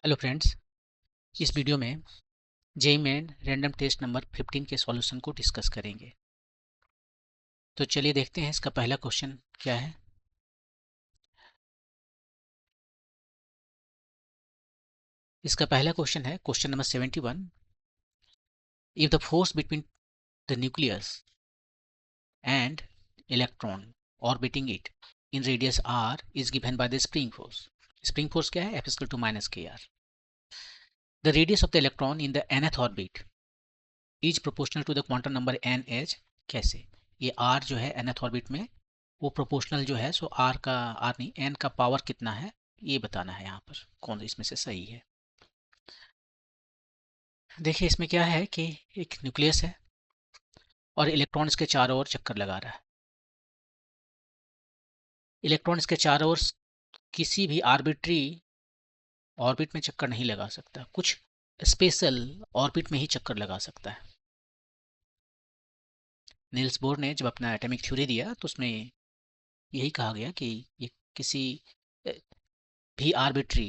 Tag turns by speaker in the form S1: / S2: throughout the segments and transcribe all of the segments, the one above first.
S1: Hello friends, इस video में JEE main random test number 15 के सॉल्यूशन को डिस्कस करेंगे। तो चलिए देखते हैं इसका पहला क्वेश्चन क्या है। इसका पहला क्वेश्चन है question number 71। If the force between the nucleus and electron orbiting it in radius r is given by the spring force. Spring force क्या है? F=- kr। The radius of the electron in the nth orbit is proportional to the quantum number n as. कैसे? ये r जो है nth orbit में वो proportional जो है सो r का r नहीं n का पावर कितना है ये बताना है। यहाँ पर कौन इसमें से सही है? देखिए इसमें क्या है कि एक न्यूक्लियस है और इलेक्ट्रॉन इसके चारों ओर चक्कर लगा रहा है। इलेक्ट्रॉन इसके चारों ओर किसी भी आर्बिट्री ऑर्बिट में चक्कर नहीं लगा सकता, कुछ स्पेशल ऑर्बिट में ही चक्कर लगा सकता है। नील्स बोर ने जब अपना एटॉमिक थ्योरी दिया तो उसमें यही कहा गया कि ये किसी भी आर्बिट्री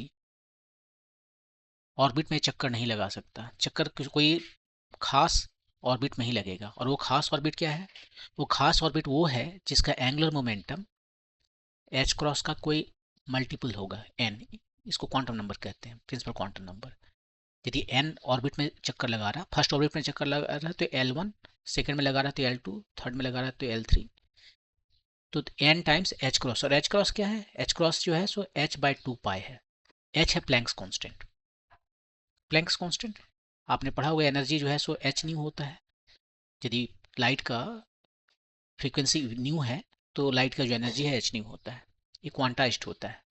S1: ऑर्बिट में चक्कर नहीं लगा सकता। चक्कर कोई खास ऑर्बिट में ही लगेगा। और वो खास ऑर्बिट क्या है? वो खास ऑर्बिट वो है जिसका एंगुलर मोमेंटम एच क्रॉस का कोई मल्टीपल होगा एन। इसको क्वांटम नंबर कहते हैं, प्रिंसिपल क्वांटम नंबर। यदि एन ऑर्बिट में चक्कर लगा रहा, फर्स्ट ऑर्बिट में चक्कर लगा रहा तो L1, सेकंड में लगा रहा तो L2, थर्ड में लगा रहा तो L3, तो एन टाइम्स एच क्रॉस। और एच क्रॉस क्या है? एच क्रॉस जो है सो h/2 है। एच है प्लैंक्स कांस्टेंट। प्लैंक्स कांस्टेंट आपने पढ़ा हुआ, एनर्जी जो है सो एच न्यू होता है। यदि लाइट का फ्रीक्वेंसी न्यू है तो लाइट का जो एनर्जी है एच न्यू होता है, ये क्वांटाइज्ड होता है।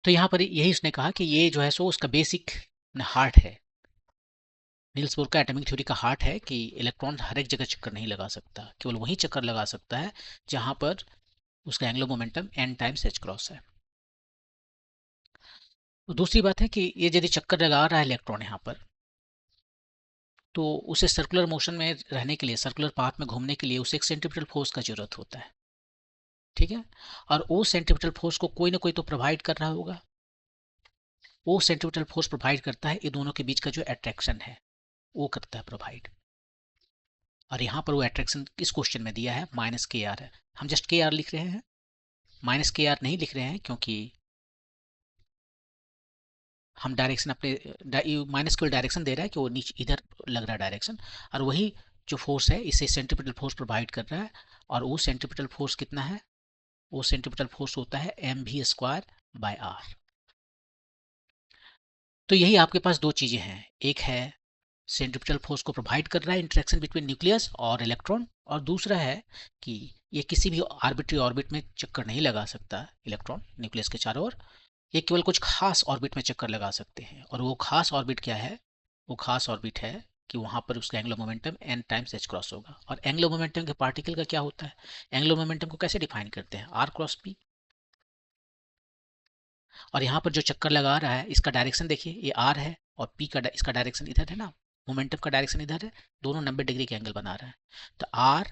S1: तो यहाँ पर यही उसने कहा कि ये जो है सो उसका बेसिक हार्ट है। नील्स बोर का एटॉमिक थ्योरी का हार्ट है कि इलेक्ट्रॉन हर एक जगह चक्कर नहीं लगा सकता, केवल वही चक्कर लगा सकता है जहां पर उसका angular momentum n times h cross है। तो दूसरी बात है कि ये यदि चक्कर लगा रहा है इलेक्ट्रॉन यहाँ पर, तो उसे सर्कुलर मोशन में रहने के लिए, सर्कुलर पाथ में घूमने के लिए उसे एक सेंट्रीपिटल फोर्स का जरूरत होता है। ठीक है, और वो सेंट्रीपिटल फोर्स को कोई ना कोई तो प्रोवाइड कर रहा होगा। वो सेंट्रीपिटल फोर्स प्रोवाइड करता है ये दोनों के बीच का जो अट्रैक्शन है वो करता है प्रोवाइड। और यहाँ पर वो अट्रैक्शन किस क्वेश्चन में दिया है? -kr है। हम जस्ट kr लिख रहे हैं, -kr नहीं लिख रहे हैं, क्योंकि हम डायरेक्शन अपने माइनस केवल डायरेक्शन दे रहा है कि वो नीचे इधर लग रहा है डायरेक्शन। और वही जो फोर्स है इसे सेंट्रीपिटल फोर्स प्रोवाइड कर रहा है। और वो सेंट्रीपिटल फोर्स कितना है? वो सेंट्रीपिटल फोर्स होता है mv²/r। तो यही आपके पास दो चीजें हैं, एक है सेंट्रीपिटल फोर्स को प्रोवाइड कर रहा है इंटरेक्शन बिटवीन न्यूक्लियस और इलेक्ट्रॉन, और दूसरा है कि ये किसी भी आर्बिट्री ऑर्बिट में चक्कर नहीं लगा सकता इलेक्ट्रॉन न्यूक्लियस के चारों ओर। ये केवल कुछ खास ऑर्बिट में चक्कर लगा सकते हैं। और वो खास ऑर्बिट क्या है? वो खास ऑर्बिट है कि वहां पर उसका angular momentum n times h cross होगा। और एंगुलर मोमेंटम के पार्टिकल का क्या होता है? एंगुलर मोमेंटम को कैसे डिफाइन करते हैं? r×p। और यहाँ पर जो चक्कर लगा रहा है इसका डायरेक्शन देखिए, ये r है और p का इसका डायरेक्शन इधर है ना, मोमेंटम का डायरेक्शन इधर है, दोनों 90 डिग्री के एंगल बना रहा है। तो r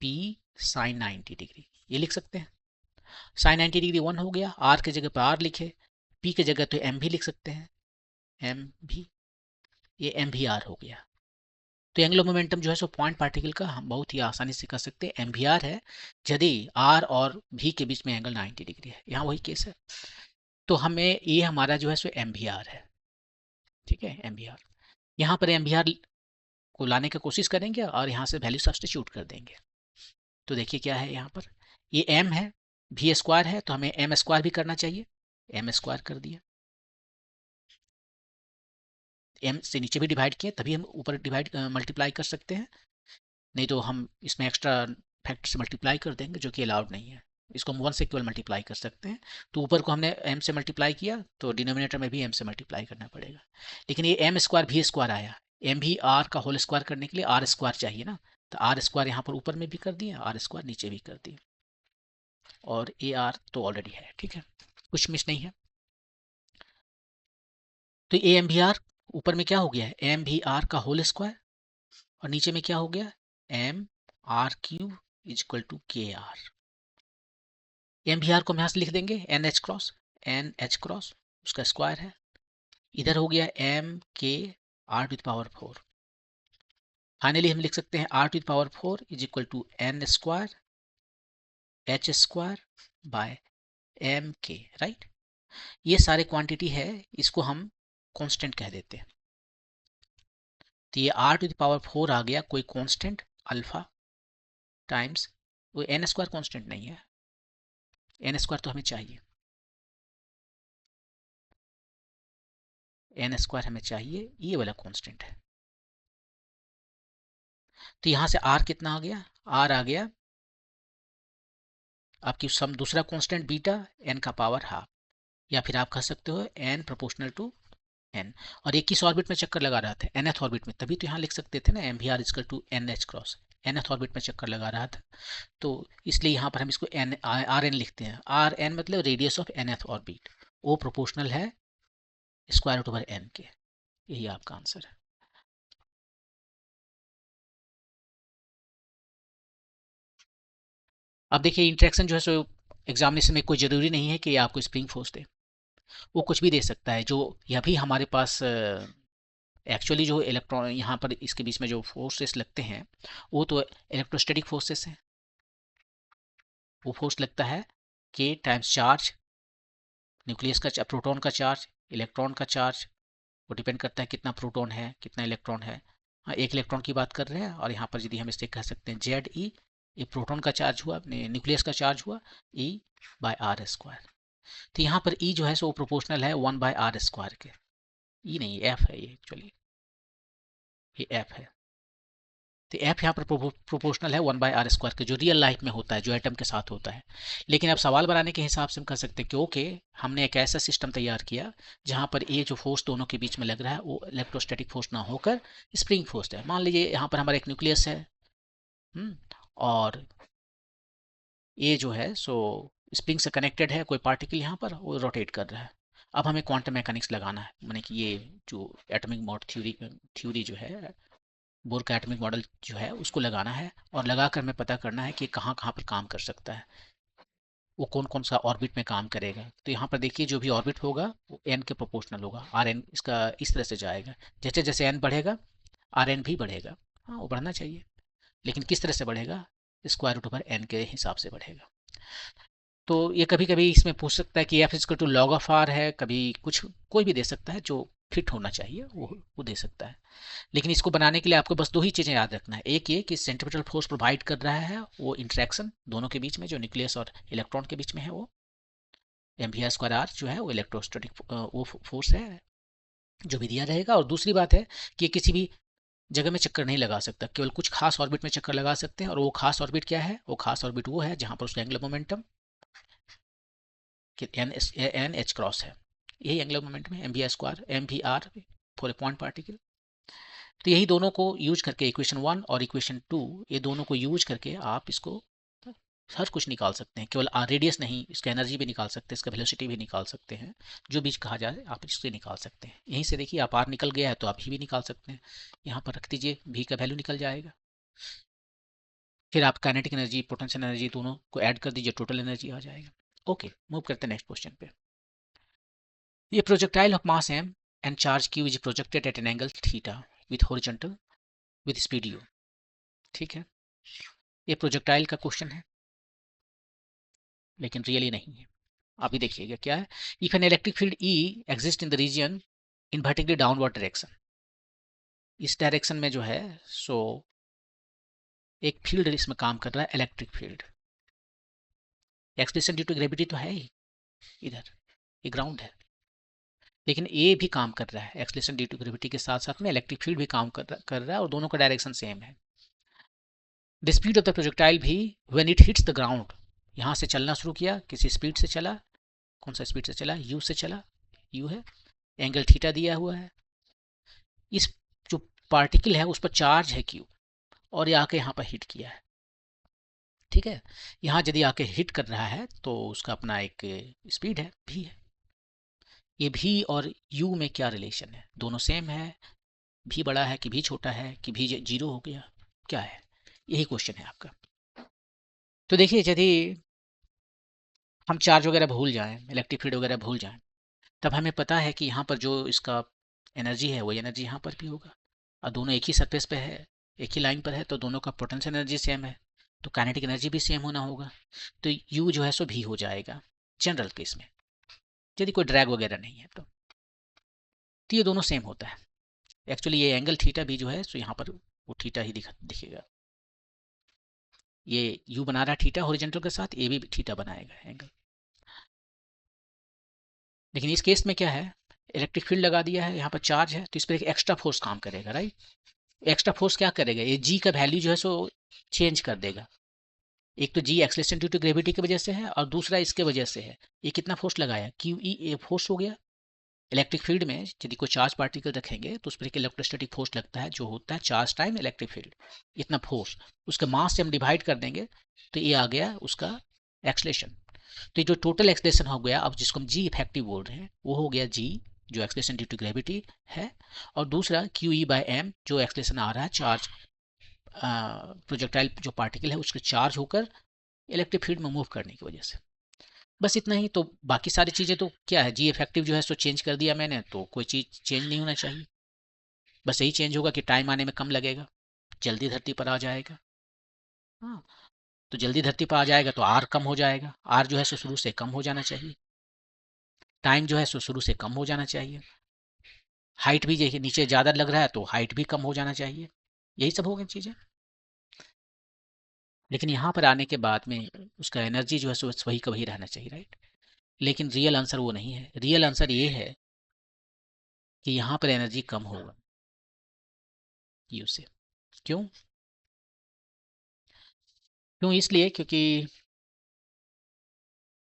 S1: p sin 90 डिग्री ये लिख सकते हैं। sin 90 डिग्री 1 हो गया, r की जगह पर r लिखे, p की जगह तो m भी लिख सकते हैं, m भी, ये एम भी आर हो गया। तो एंगुलर मोमेंटम जो है सो पॉइंट पार्टिकल का हम बहुत ही आसानी से कर सकते हैं, एम भी आर है यदि आर और भी के बीच में एंगल 90 डिग्री है। यहाँ वही केस है। तो हमें ये हमारा जो है सो एम भी आर है। ठीक है, एम भी आर। यहाँ पर एम भी आर को लाने की कोशिश करेंगे और यहाँ से वैल्यू सब्स्टिट्यूट कर देंगे। तो देखिए क्या है यहाँ पर, ये एम है, भी स्क्वायर है तो हमें एम स्क्वायर भी करना चाहिए, एम स्क्वायर कर दिया। एम से नीचे भी डिवाइड किए तभी हम ऊपर डिवाइड मल्टीप्लाई कर सकते हैं, नहीं तो हम इसमें एक्स्ट्रा फैक्टर से मल्टीप्लाई कर देंगे जो कि अलाउड नहीं है। इसको हम 1 से केवल मल्टीप्लाई कर सकते हैं। तो ऊपर को हमने m से मल्टीप्लाई किया तो डिनोमिनेटर में भी m से मल्टीप्लाई करना पड़ेगा। लेकिन ये m स्क्वायर भी स्क्वायर आया, m भी r का होल स्क्वायर करने के लिए r स्क्वायर चाहिए ना, तो r स्क्वायर यहाँ पर ऊपर में भी कर दिए, r स्क्वायर नीचे भी कर दिए, और ए आर तो ऑलरेडी है। ठीक है, कुछ मिस नहीं है। तो ए एम भी आर ऊपर में क्या हो गया है? एम भी आर का होल स्क्वायर, और नीचे में क्या हो गया? M r cube is equal to k r. M भी आर को हम यहाँ से लिख देंगे n h cross, n h cross उसका स्क्वायर है, इधर हो गया m k r to the power 4। Finally हम लिख सकते हैं r to the power 4 is equal to n square h square by m k, right. ये सारे क्वांटिटी है, इसको हम कांस्टेंट कह देते हैं। तो ये आर टू द पावर 4 आ गया कोई कांस्टेंट अल्फा टाइम्स, वो एन स्क्वायर कांस्टेंट नहीं है, एन स्क्वायर तो हमें चाहिए, एन स्क्वायर हमें चाहिए, ये वाला कांस्टेंट है। तो यहां से आर कितना आ गया, आर आ गया आपकी सम दूसरा कांस्टेंट बीटा एन का पावर हाफ, या फिर आप कह सकते हो एन प्रोपोर्शनल टू एन। और एक किस ऑर्बिट में चक्कर लगा रहा था, nth ऑर्बिट में, तभी तो यहाँ लिख सकते थे ना m v r is equal to n h cross, nth orbit में चक्कर लगा रहा था, तो इसलिए यहाँ पर हम इसको एन आर एन लिखते हैं। आर एन मतलब रेडियस ऑफ nth ऑर्बिट, वो प्रोपोर्शनल है स्क्वायर रूट ओवर एन के। यही आपका आंसर है। अब देखिए इंटरेक्शन जो है सो एग्जामिनेशन में कोई ज़रूरी नहीं है कि ये आपको स्प्रिंग फोर्स दे, वो कुछ भी दे सकता है। जो यह भी हमारे पास एक्चुअली जो इलेक्ट्रॉन यहाँ पर इसके बीच में जो फोर्सेस लगते हैं वो तो इलेक्ट्रोस्टैटिक फोर्सेस हैं। वो फोर्स लगता है के टाइम्स चार्ज, न्यूक्लियस का प्रोटॉन का चार्ज, इलेक्ट्रॉन का चार्ज, वो डिपेंड करता है कितना प्रोटॉन है कितना इलेक्ट्रॉन है। हाँ, एक इलेक्ट्रॉन की बात कर रहे हैं, और यहाँ पर यदि हम इसे कह सकते हैं जेड ई, ये प्रोटॉन का चार्ज हुआ, न्यूक्लियस का चार्ज हुआ, ई बाय आर स्क्वायर। तो यहाँ पर ई जो है सो प्रोपोर्शनल है 1/r² के। ई नहीं, एफ है ये, एक्चुअली ये एफ है। तो एफ यहाँ पर प्रोपोर्शनल है 1/r² के, जो रियल लाइफ में होता है, जो एटम के साथ होता है। लेकिन अब सवाल बनाने के हिसाब से हम कह सकते हैं कि ओके, हमने एक ऐसा सिस्टम तैयार किया जहाँ पर ये जो फोर्स दोनों के बीच में लग रहा है वो इलेक्ट्रोस्टैटिक फोर्स ना होकर स्प्रिंग फोर्स है। मान लीजिए यहाँ पर हमारा एक न्यूक्लियस है, और ये जो है सो स्प्रिंग से कनेक्टेड है, कोई पार्टिकल यहाँ पर वो रोटेट कर रहा है। अब हमें क्वांटम मैकेनिक्स लगाना है, माने कि ये जो एटॉमिक मॉड थ्योरी जो है, बोर का एटॉमिक मॉडल जो है उसको लगाना है, और लगा कर हमें पता करना है कि कहाँ कहाँ पर काम कर सकता है, वो कौन कौन सा ऑर्बिट में काम करेगा। तो यहाँ पर देखिए जो भी ऑर्बिट होगा वो एन के प्रोपोर्शनल होगा, आर एन इसका इस तरह से जाएगा, जैसे जैसे एन बढ़ेगा आर एन भी बढ़ेगा। हाँ, वो बढ़ना चाहिए, लेकिन किस तरह से बढ़ेगा, स्क्वायर रूट ओवर एन के हिसाब से बढ़ेगा। तो ये कभी कभी इसमें पूछ सकता है कि f is equal to log of r है, कभी कुछ कोई भी दे सकता है, जो फिट होना चाहिए वो दे सकता है। लेकिन इसको बनाने के लिए आपको बस दो ही चीज़ें याद रखना है, एक ये कि सेंट्रीपिटल फोर्स प्रोवाइड कर रहा है वो इंटरेक्शन दोनों के बीच में, जो न्यूक्लियस और इलेक्ट्रॉन के बीच में है, वो m v r square r जो है वो इलेक्ट्रोस्टैटिक वो फोर्स है जो भी दिया रहेगा। और दूसरी बात है कि किसी भी जगह में चक्कर नहीं लगा सकता, केवल कुछ खास ऑर्बिट में चक्कर लगा सकते हैं, और वो खास ऑर्बिट क्या है, वो खास ऑर्बिट वो है जहाँ पर उसका angular momentum n h cross है। यही एंगुलर मोमेंटम है, m v r square m v r for a point particle. तो यही दोनों को यूज करके इक्वेशन 1 और इक्वेशन 2, ये दोनों को यूज करके आप इसको हर कुछ निकाल सकते हैं। केवल रेडियस नहीं, इसका एनर्जी भी निकाल सकते हैं, इसका वेलोसिटी भी निकाल सकते हैं, जो भी कहा जाए आप इससे निकाल सकते हैं। यहीं से देखिए आप आर निकल गया है तो आप भी निकाल सकते हैं, यहाँ पर रख दीजिए, भी का वैल्यू निकल जाएगा। फिर आप काइनेटिक एनर्जी पोटेंशियल एनर्जी दोनों को ऐड कर दीजिए, टोटल एनर्जी आ जाएगा। ओके, मूव करते हैं नेक्स्ट क्वेश्चन पे। ये projectile of mass m and charge q is projected at an angle theta with horizontal with speed u. ठीक है, ये प्रोजेक्टाइल का क्वेश्चन है, लेकिन रियली नहीं है। अभी देखिएगा क्या है, if an electric field e exist in the region in vertically downward direction, इस डायरेक्शन में जो है सो एक फील्ड इसमें काम कर रहा है, electric field. Expression due to gravity तो है ही, इधर ये ग्राउंड है, लेकिन ए भी काम कर रहा है, एक्सलेशन ड्यू टू ग्रेविटी के साथ साथ में इलेक्ट्रिक फील्ड भी काम कर रहा है, और दोनों का डायरेक्शन सेम है। The speed of the projectile भी when it hits the ground, यहाँ से चलना शुरू किया, किसी स्पीड से चला, कौन सा स्पीड से चला, यू से चला, यू है, एंगल थीटा दिया हुआ है, इस जो पार्टिकल है उस पर चार्ज है क्यू, और ये आके यहाँ पर हिट किया है। ठीक है, यहाँ यदि आके हिट कर रहा है तो उसका अपना एक स्पीड है, भी है। ये भी और यू में क्या रिलेशन है, दोनों सेम है, भी बड़ा है कि भी छोटा है कि भी जीरो हो गया, क्या है, यही क्वेश्चन है आपका। तो देखिए यदि हम चार्ज वगैरह भूल जाएं, इलेक्ट्रिक फील्ड वगैरह भूल जाएं, तब हमें पता है कि यहाँ पर जो इसका एनर्जी है वो एनर्जी यहाँ पर भी होगा, और दोनों एक ही सरफेस पे है, एक ही लाइन पर है, तो दोनों का पोटेंशियल एनर्जी सेम है, तो काइनेटिक एनर्जी भी सेम होना होगा। तो यू जो है सो भी हो जाएगा जनरल केस में, यदि कोई ड्रैग वगैरह नहीं है तो ये दोनों सेम होता है। एक्चुअली ये एंगल थीटा भी जो है सो यहाँ पर वो थीटा ही दिखेगा। ये यू बना रहा है थीटा हॉरिजॉन्टल के साथ, ये भी थीटा बनाएगा एंगल। लेकिन इस केस में क्या है, इलेक्ट्रिक फील्ड लगा दिया है, यहाँ पर चार्ज है, तो इस पर एक एक्स्ट्रा फोर्स काम करेगा, राइट। एक्स्ट्रा फोर्स क्या करेगा, ये जी का वैल्यू जो है सो चेंज कर देगा। एक तो जी एक्सलेशन ड्यू टू ग्रेविटी की वजह से है, और दूसरा इसके वजह से है। ये कितना फोर्स लगाया, क्यू ई ए फोर्स हो गया। इलेक्ट्रिक फील्ड में यदि कोई चार्ज पार्टिकल रखेंगे तो उस पर एक इलेक्ट्रोस्टैटिक फोर्स लगता है, जो होता है चार्ज टाइम इलेक्ट्रिक फील्ड, इतना फोर्स। उसके मास से हम डिवाइड कर देंगे तो ये आ गया उसका एक्सलेशन। तो ये जो टोटल एक्सलेशन हो गया, अब जिसको हम जी इफेक्टिव बोल रहे हैं, वो हो गया जी जो एक्सलेशन ड्यू टू ग्रेविटी है, और दूसरा क्यू ई बाई एम जो एक्सलेशन आ रहा है चार्ज प्रोजेक्टाइल जो पार्टिकल है उसके चार्ज होकर इलेक्ट्रिक फील्ड में मूव करने की वजह से। बस इतना ही। तो बाकी सारी चीज़ें तो क्या है, जी इफेक्टिव जो है सो चेंज कर दिया मैंने, तो कोई चीज़ चेंज नहीं होना चाहिए। बस यही चेंज होगा कि टाइम आने में कम लगेगा, जल्दी धरती पर आ जाएगा। हाँ, तो जल्दी धरती पर आ जाएगा तो आर कम हो जाएगा, आर जो है सो शुरू से कम हो जाना चाहिए, टाइम जो है सो शुरू से कम हो जाना चाहिए, हाइट भी देखिए नीचे ज़्यादा लग रहा है तो हाइट भी कम हो जाना चाहिए। यही सब हो गई चीज़ें। लेकिन यहाँ पर आने के बाद में उसका एनर्जी जो है सो वही का वही रहना चाहिए, राइट। लेकिन रियल आंसर वो नहीं है। रियल आंसर ये है कि यहाँ पर एनर्जी कम होगा यू से। क्यों? क्यों इसलिए क्योंकि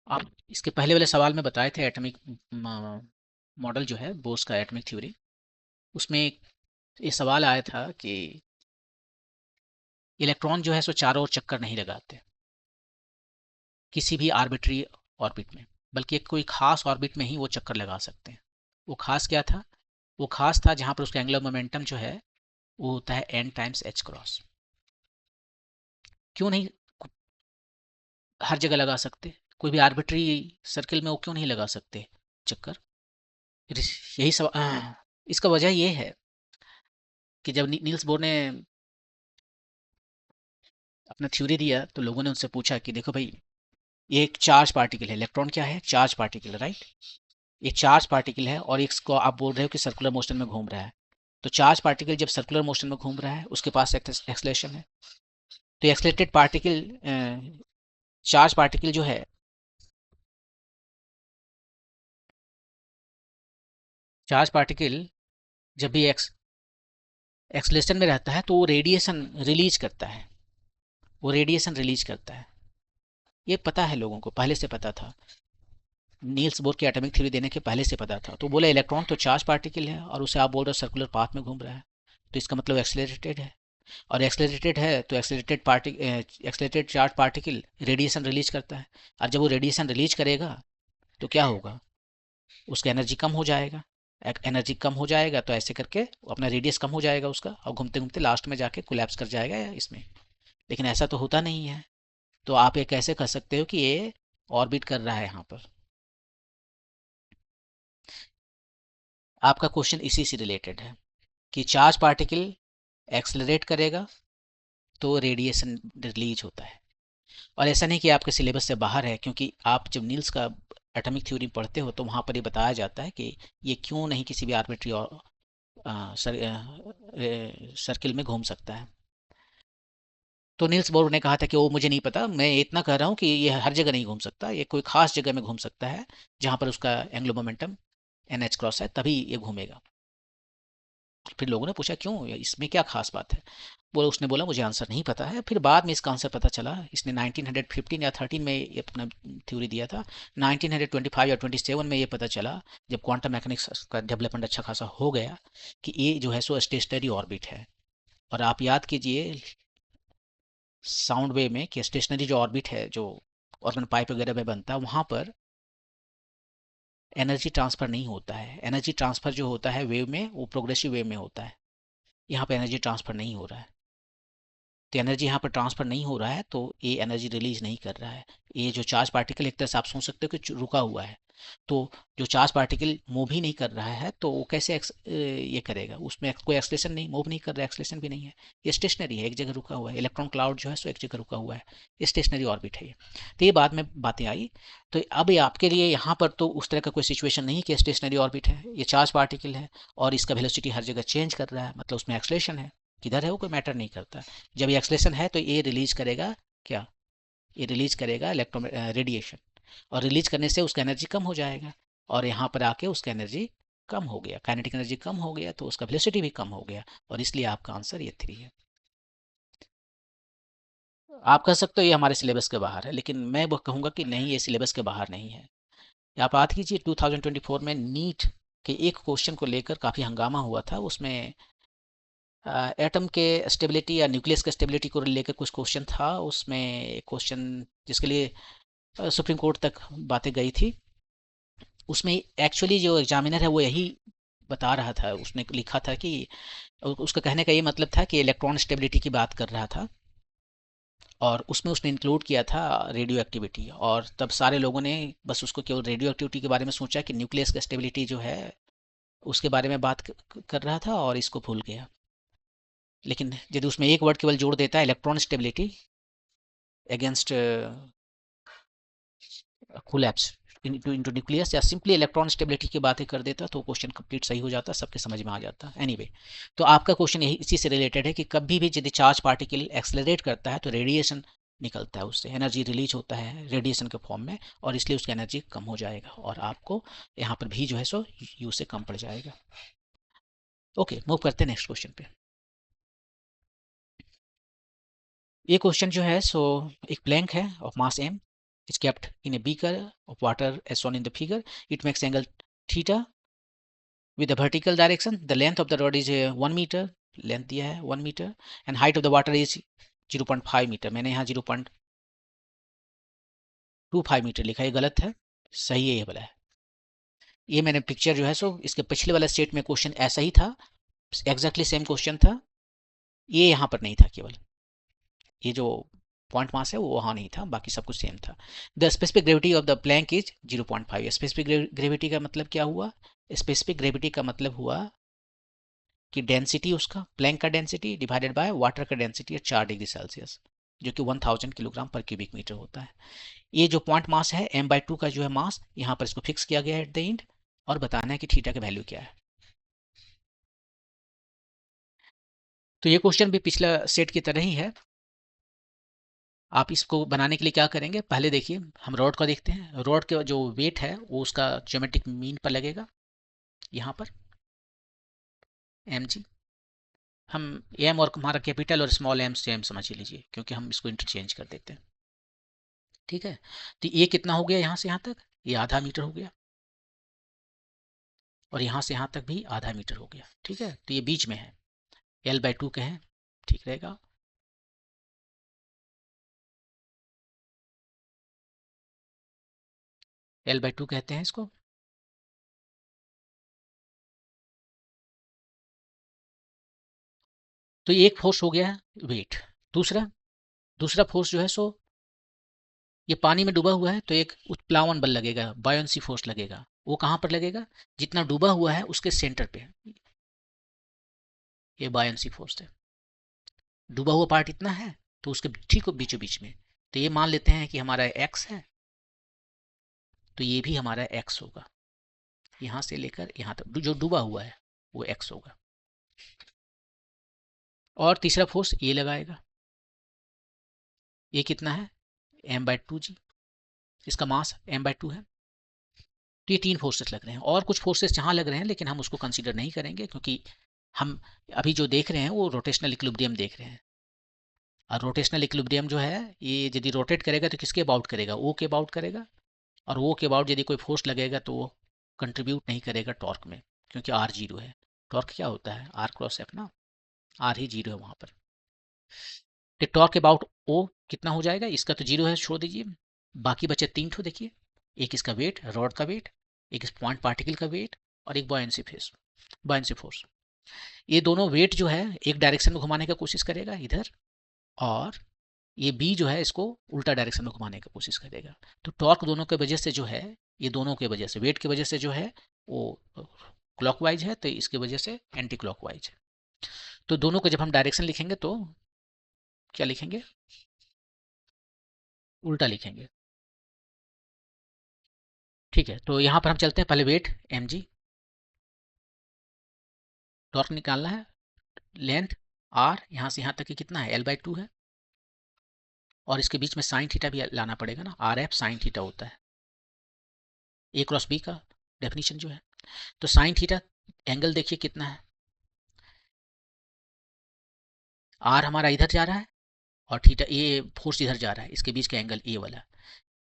S1: आप इसके पहले वाले सवाल में बताए थे एटॉमिक मॉडल जो है बोस का एटॉमिक थ्योरी, उसमें ये सवाल आया था कि इलेक्ट्रॉन जो है सो चारों ओर चक्कर नहीं लगाते किसी भी आर्बिट्री ऑर्बिट में, बल्कि एक कोई खास ऑर्बिट में ही वो चक्कर लगा सकते हैं। वो खास क्या था? वो खास था जहाँ पर उसका एंगुलर मोमेंटम जो है वो होता है n टाइम्स h क्रॉस। क्यों नहीं हर जगह लगा सकते? कोई भी आर्बिट्री सर्किल में वो क्यों नहीं लगा सकते चक्कर? यही सब इसका वजह ये है कि जब नील्स बोर ने अपना थ्योरी दिया तो लोगों ने उनसे पूछा कि देखो भाई, ये एक चार्ज पार्टिकल है, इलेक्ट्रॉन क्या है, चार्ज पार्टिकल, राइट। ये चार्ज पार्टिकल है और इसको आप बोल रहे हो कि सर्कुलर मोशन में घूम रहा है। तो चार्ज पार्टिकल जब सर्कुलर मोशन में घूम रहा है उसके पास एक्सलेशन है। तो एक्सलेटेड पार्टिकल, चार्ज पार्टिकल जो है, चार्ज पार्टिकल जब भी एक्सलेशन में रहता है तो वो रेडिएशन रिलीज करता है, वो रेडिएशन रिलीज करता है। ये पता है लोगों को, पहले से पता था। नील्स बोर की एटॉमिक थ्योरी देने के पहले से पता था। तो बोले इलेक्ट्रॉन तो चार्ज पार्टिकल है और उसे आप बोल रहे हो सर्कुलर पाथ में घूम रहा है, तो इसका मतलब एक्सेलरेटेड है। और एक्सेलरेटेड है तो accelerated charge particle radiation release करता है, और जब वो रेडिएशन रिलीज करेगा तो क्या होगा, उसका एनर्जी कम हो जाएगा। एनर्जी कम हो जाएगा तो ऐसे करके अपना रेडियस कम हो जाएगा उसका, और घूमते घूमते लास्ट में जाके कोलैप्स कर जाएगा इसमें। लेकिन ऐसा तो होता नहीं है। तो आप ये कैसे कह सकते हो कि ये ऑर्बिट कर रहा है यहाँ पर? आपका क्वेश्चन इसी से रिलेटेड है कि चार्ज पार्टिकल एक्सलरेट करेगा तो रेडिएशन रिलीज होता है। और ऐसा नहीं कि आपके सिलेबस से बाहर है, क्योंकि आप जब नील्स का एटॉमिक थ्योरी पढ़ते हो तो वहाँ पर ये बताया जाता है कि ये क्यों नहीं किसी भी आर्बिट्री और सर्किल में घूम सकता है। तो नील्स बोर ने कहा था कि वो मुझे नहीं पता, मैं इतना कह रहा हूँ कि ये हर जगह नहीं घूम सकता, ये कोई खास जगह में घूम सकता है जहाँ पर उसका एंगुलर मोमेंटम NH क्रॉस है, तभी ये घूमेगा। फिर लोगों ने पूछा क्यों, इसमें क्या खास बात है? वो उसने बोला मुझे आंसर नहीं पता है। फिर बाद में इसका आंसर पता चला। इसने 1915 या 13 में ये अपना थ्योरी दिया था। 1925 या 27 में ये पता चला, जब क्वांटम मैकेनिक्स का डेवलपमेंट अच्छा खासा हो गया, कि ये जो है सो स्टेशनरी ऑर्बिट है। और आप याद कीजिए साउंड वेव में कि स्टेशनरी जो ऑर्बिट है जो ऑर्गन पाइप वगैरह में बनता है, वहाँ पर एनर्जी ट्रांसफ़र नहीं होता है। एनर्जी ट्रांसफ़र जो होता है वेव में, वो प्रोग्रेसिव वेव में होता है। यहाँ पे एनर्जी ट्रांसफ़र नहीं हो रहा है। तो एनर्जी यहाँ पर ट्रांसफर नहीं हो रहा है, तो ये एनर्जी रिलीज नहीं कर रहा है। ये जो चार्ज पार्टिकल एक तरह से आप सोच सकते हो कि रुका हुआ है। तो जो चार्ज पार्टिकल मूव ही नहीं कर रहा है तो वो कैसे ये करेगा, उसमें कोई एक्सलेशन नहीं, मूव नहीं कर रहा है, एक्सलेशन भी नहीं है, ये स्टेशनरी है, एक जगह रुका हुआ है। इलेक्ट्रॉन क्लाउड जो है सो एक जगह रुका हुआ है, ये स्टेशनरी ऑर्बिट है ये। तो ये बाद में बातें आई। तो अब ये आपके लिए यहाँ पर तो उस तरह का कोई सिचुएशन नहीं है कि स्टेशनरी ऑर्बिट है, ये चार्ज पार्टिकल है और इसका वेलोसिटी हर जगह चेंज कर रहा है, मतलब उसमें एक्सलेशन है, किधर है वो कोई मैटर नहीं करता। जब ये एक्सलेशन है तो ये रिलीज करेगा क्या, ये रिलीज करेगा इलेक्ट्रो रेडिएशन, और रिलीज करने से उसका एनर्जी कम हो जाएगा, और यहाँ पर आके उसका एनर्जी कम हो गया, काइनेटिक एनर्जी कम हो गया, तो उसका वेलोसिटी भी कम हो गया, और इसलिए आपका आंसर ये 3 है। आप कह सकते हो ये हमारे सिलेबस के बाहर है, लेकिन मैं वो कहूँगा कि नहीं, ये सिलेबस के बाहर नहीं है। आप बात कीजिए 2024 में नीट के एक क्वेश्चन को लेकर काफ़ी हंगामा हुआ था, उसमें एटम के स्टेबिलिटी या न्यूक्लियस के स्टेबिलिटी को लेकर कुछ क्वेश्चन था, उसमें एक क्वेश्चन जिसके लिए सुप्रीम कोर्ट तक बातें गई थी, उसमें एक्चुअली जो एग्जामिनर है वो यही बता रहा था, उसने लिखा था कि उसका कहने का ये मतलब था कि इलेक्ट्रॉन स्टेबिलिटी की बात कर रहा था, और उसमें उसने इंक्लूड किया था रेडियो एक्टिविटी, और तब सारे लोगों ने बस उसको केवल रेडियो एक्टिविटी के बारे में सोचा कि न्यूक्लियस का स्टेबिलिटी जो है उसके बारे में बात कर रहा था, और इसको भूल गया। लेकिन यदि उसमें एक वर्ड केवल जोड़ देता है, electron stability against collapse into nucleus, या सिंपली इलेक्ट्रॉन स्टेबिलिटी की बातें कर देता, तो क्वेश्चन कंप्लीट सही हो जाता, सबके समझ में आ जाता। एनीवे, तो आपका क्वेश्चन यही इसी से रिलेटेड है कि कभी भी यदि चार्ज पार्टिकल एक्सेलरेट करता है तो रेडिएशन निकलता है, उससे एनर्जी रिलीज होता है रेडिएशन के फॉर्म में, और इसलिए उसकी एनर्जी कम हो जाएगा, और आपको यहाँ पर भी जो है सो यू से कम पड़ जाएगा। ओके, मूव करते हैं नेक्स्ट क्वेश्चन पे। ये क्वेश्चन जो है सो एक प्लैंक है of mass m is kept in a beaker of water as shown in the figure. It makes angle theta with the vertical direction. The length of the rod is 1 meter, length दिया है 1 metre, and height of the water is 0.5 metre. मैंने यहाँ 0.25 metre लिखा है, गलत है, सही है ये वाला है। ये मैंने पिक्चर जो है सो इसके पिछले वाला स्टेट में क्वेश्चन ऐसा ही था, एग्जैक्टली सेम क्वेश्चन था, ये यहाँ पर नहीं था, केवल ये जो पॉइंट मास है वो वहाँ नहीं था, बाकी सब कुछ सेम था। The specific gravity of the plank is 0.5। Specific gravity का मतलब क्या हुआ, स्पेसिफिक ग्रेविटी का मतलब हुआ कि डेंसिटी, उसका प्लैंक का डेंसिटी डिवाइडेड बाय वाटर का डेंसिटी है 4 डिग्री सेल्सियस, जो कि 1000 किलोग्राम पर क्यूबिक मीटर होता है। ये जो पॉइंट मास है m/2 का जो है मास, यहाँ पर इसको फिक्स किया गया है एट द एंड, और बताना है कि थीटा का वैल्यू क्या है। तो ये क्वेश्चन भी पिछला सेट की तरह ही है। आप इसको बनाने के लिए क्या करेंगे, पहले देखिए हम रॉड का देखते हैं। रॉड के जो वेट है वो उसका ज्योमेट्रिक मीन पर लगेगा, यहाँ पर mg। हम m और हमारा कैपिटल और स्मॉल m सेम समझ लीजिए, क्योंकि हम इसको इंटरचेंज कर देते हैं, ठीक है। तो ये कितना हो गया, यहाँ से यहाँ तक ये आधा मीटर हो गया, और यहाँ से यहाँ तक भी आधा मीटर हो गया, ठीक है। तो ये बीच में है, l/2 कहें, ठीक रहेगा। l/2 कहते हैं इसको। तो ये एक फोर्स हो गया वेट। दूसरा दूसरा फोर्स जो है सो, ये पानी में डूबा हुआ है तो एक उत्प्लावन बल लगेगा, बायोंसी फोर्स लगेगा। वो कहाँ पर लगेगा, जितना डूबा हुआ है उसके सेंटर पे, ये बायोंसी फोर्स है। डूबा हुआ पार्ट इतना है तो उसके ठीक बीचों बीच में, तो ये मान लेते हैं कि हमारा एक्स है, तो ये भी हमारा एक्स होगा, यहाँ से लेकर यहाँ तक जो डूबा हुआ है वो एक्स होगा। और तीसरा फोर्स ये लगाएगा, ये कितना है m/2g, इसका मास m/2 है। तो ये 3 फोर्सेस लग रहे हैं, और कुछ फोर्सेस जहाँ लग रहे हैं लेकिन हम उसको कंसीडर नहीं करेंगे, क्योंकि हम अभी जो देख रहे हैं वो रोटेशनल इक्विलिब्रियम देख रहे हैं। और रोटेशनल इक्विलिब्रियम जो है ये यदि रोटेट करेगा तो किसके अबाउट करेगा, ओ के अबाउट करेगा, और ओ के अबाउट यदि कोई फोर्स लगेगा तो वो कंट्रीब्यूट नहीं करेगा टॉर्क में, क्योंकि आर जीरो है। टॉर्क क्या होता है, आर क्रॉस एफ ना, आर ही जीरो है वहाँ पर। तो टॉर्क के अबाउट ओ कितना हो जाएगा, इसका तो जीरो है, छोड़ दीजिए। बाकी बचे 3 ठो देखिए, एक इसका वेट, रॉड का वेट, एक इस पॉइंट पार्टिकल का वेट, और एक बॉयंसी फोर्स। ये दोनों वेट जो है एक डायरेक्शन में घुमाने का कोशिश करेगा इधर, और ये बी जो है इसको उल्टा डायरेक्शन में घुमाने की कोशिश करेगा। तो टॉर्क दोनों के वजह से जो है, ये दोनों के वजह से, वेट की वजह से जो है वो क्लॉकवाइज है, तो इसकी वजह से एंटी क्लॉकवाइज है। तो दोनों को जब हम डायरेक्शन लिखेंगे तो क्या लिखेंगे? उल्टा लिखेंगे। ठीक है, तो यहाँ पर हम चलते हैं, पहले वेट mg, टॉर्क निकालना है, लेंथ r, यहाँ से यहाँ तक की कितना है, l/2 है, और इसके बीच में साइन थीटा भी लाना पड़ेगा ना, आर एफ साइन थीटा होता है ए क्रॉस बी का डेफिनेशन जो है। तो साइन थीटा एंगल देखिए कितना है, आर हमारा इधर जा रहा है और थीटा ये फोर्स इधर जा रहा है, इसके बीच का एंगल ए वाला,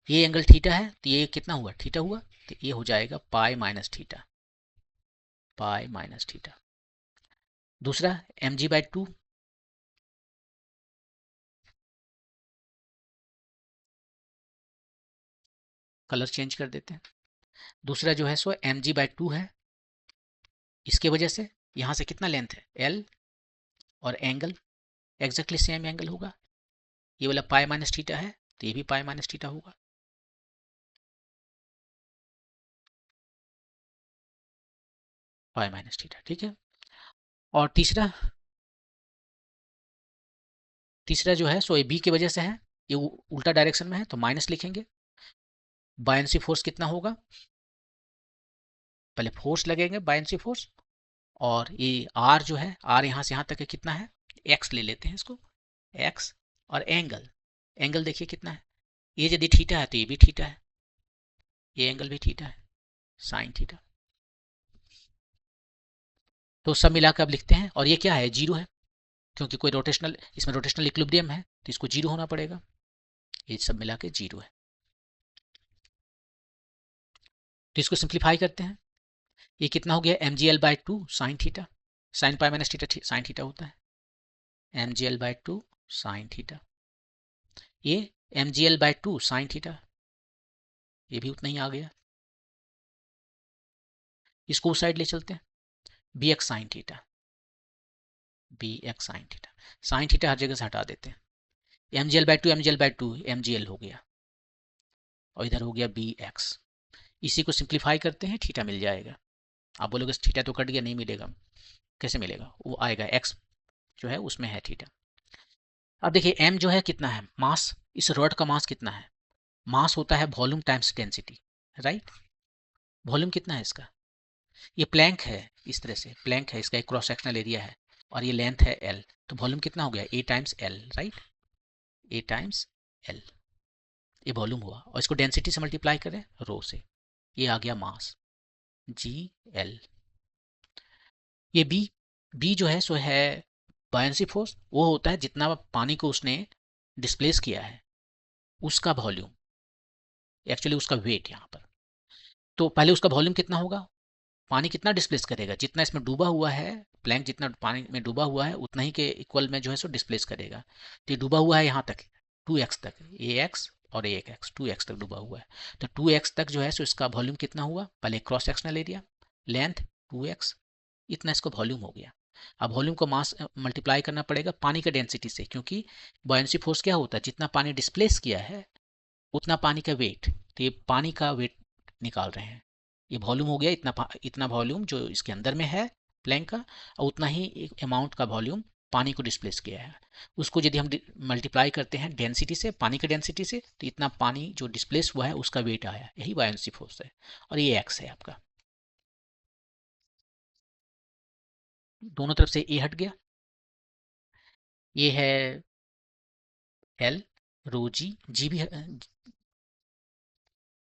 S1: ये एंगल थीटा है, तो ये कितना हुआ, थीटा हुआ, तो ये हो जाएगा pi minus theta, pi minus theta. दूसरा mg/2, कलर चेंज कर देते हैं, दूसरा जो है सो mg/2 है, इसके वजह से यहाँ से कितना लेंथ है l, और एंगल एग्जैक्टली सेम एंगल होगा, ये वाला पाई माइनस थीटा है, तो ये भी पाई माइनस थीटा होगा, पाई माइनस थीटा। ठीक है, और तीसरा, तीसरा जो है सो ये बी की वजह से है, ये उल्टा डायरेक्शन में है तो माइनस लिखेंगे। बायंसी फोर्स कितना होगा, पहले फोर्स लगेंगे बायंसी फोर्स, और ये आर जो है, आर यहाँ से यहाँ तक है कितना है, एक्स ले लेते हैं इसको, एक्स, और एंगल, एंगल देखिए कितना है, ये यदि थीटा है तो ये भी थीटा है, ये एंगल भी थीटा है, साइन थीटा। तो सब मिलाकर अब लिखते हैं, और ये क्या है, जीरो है, क्योंकि कोई रोटेशनल, इसमें रोटेशनल इक्विलिब्रियम है तो इसको जीरो होना पड़ेगा, ये सब मिला के जीरो है। तो इसको सिंप्लीफाई करते हैं, ये कितना हो गया, mgl/2 sign theta, sine pi minus theta sine theta होता है, mgl/2 साइन थीटा, ये mgl/2 साइन थीटा, ये भी उतना ही आ गया। इसको उस साइड ले चलते हैं, bx sine theta, bx sine theta, sine theta हर जगह से हटा देते हैं, mgl/2 mgl/2 mgl हो गया, और इधर हो गया bx, इसी को सिंप्लीफाई करते हैं, थीटा मिल जाएगा। आप बोलोगे थीटा तो कट गया, नहीं मिलेगा, कैसे मिलेगा, वो आएगा x जो है उसमें है थीटा। अब देखिए m जो है कितना है, मास, इस रॉड का मास कितना है, मास होता है volume times density, right, volume कितना है इसका, ये प्लैंक है, इस तरह से प्लैंक है, इसका एक क्रॉस सेक्शनल एरिया है, और ये लेंथ है l, तो वॉल्यूम कितना हो गया, a times l, right, a times l, ये वॉल्यूम हुआ, और इसको डेंसिटी से मल्टीप्लाई करें रो से, ये आ गया मास जी एल। ये बी जो है सो है बायंसी फोर्स, वो होता है जितना पानी को उसने डिस्प्लेस किया है उसका वॉल्यूम, एक्चुअली उसका वेट यहाँ पर। तो पहले उसका वॉल्यूम कितना होगा, पानी कितना डिस्प्लेस करेगा, जितना इसमें डूबा हुआ है, प्लैंक जितना पानी में डूबा हुआ है उतना ही के इक्वल में जो है सो डिस्प्लेस करेगा। तो ये डूबा हुआ है यहाँ तक, 2x तक, ए एक्स और ए एक्स, 2x तक डूबा हुआ है, तो 2x तक जो है सो इसका वॉल्यूम कितना हुआ, पहले cross sectional area, length 2x, इतना इसका वॉल्यूम हो गया। अब वॉल्यूम को मास मल्टीप्लाई करना पड़ेगा पानी के डेंसिटी से, क्योंकि बॉयंसी फोर्स क्या होता है, जितना पानी डिस्प्लेस किया है उतना पानी का वेट, तो ये पानी का वेट निकाल रहे हैं, ये वॉल्यूम हो गया, इतना वॉल्यूम जो इसके अंदर में है प्लैंक का, और उतना ही एक अमाउंट का वॉल्यूम पानी को डिस्प्लेस किया है, उसको यदि हम मल्टीप्लाई करते हैं डेंसिटी से, पानी के डेंसिटी से, तो इतना पानी जो डिस्प्लेस हुआ है उसका वेट आया, यही बायंसी फोर्स है, और ये एक्स है आपका, दोनों तरफ से ए हट गया, ये है एल, रो जी, जी भी